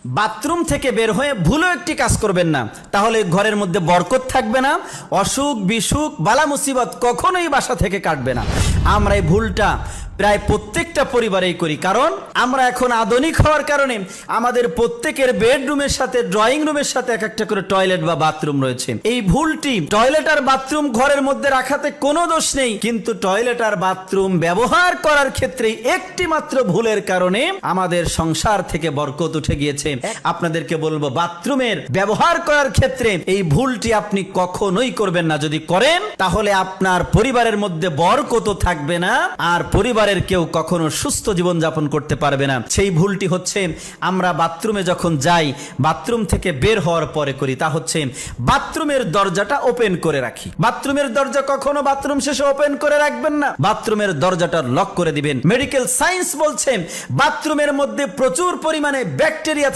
Bathroom থেকে বের হয়ে ভুলও একটি কাজ করবেন না, তাহলে ঘরের মধ্যে বরকত থাকবে না, অসুখ বিসুখ বালা মুসিবত কখনোই বাসা থেকে কাটবে না। আমরা এই ভুলটা প্রায় প্রত্যেকটা পরিবারেই করি, কারণ আমরা এখন আধুনিক হওয়ার কারণে আমাদের প্রত্যেকের বেডরুমের সাথে ড্রয়িং রুমের সাথে এক একটা করে টয়লেট বা বাথরুম রয়েছে। এই ভুলটি, টয়লেট আর বাথরুম ঘরের মধ্যে রাখাতে কোনো দোষ নেই, কিন্তু টয়লেট আর বাথরুম ব্যবহার করার ক্ষেত্রে একটি মাত্র ভুলের কারণে আমাদের সংসার থেকে বরকত উঠে গিয়েছে। আপনাদেরকে বলবো, বাথরুমের ব্যবহার করার ক্ষেত্রে এই ভুলটি আপনি কখনোই করবেন না। যদি করেন তাহলে আপনার পরিবারের মধ্যে বরকত থাকবে না, আর পরিবারের কেউ কখনো সুস্থ জীবন যাপন করতে পারবে না। সেই ভুলটি হচ্ছে, আমরা বাথরুমে যখন যাই, বাথরুম থেকে বের হওয়ার পরে করি, তা হচ্ছে বাথরুমের দরজাটা ওপেন করে রাখি। বাথরুমের দরজা কখনো বাথরুম শেষে ওপেন করে রাখবেন না, বাথরুমের দরজাটা লক করে দিবেন। মেডিকেল সায়েন্স বলছে বাথরুমের মধ্যে প্রচুর পরিমাণে ব্যাকটেরিয়া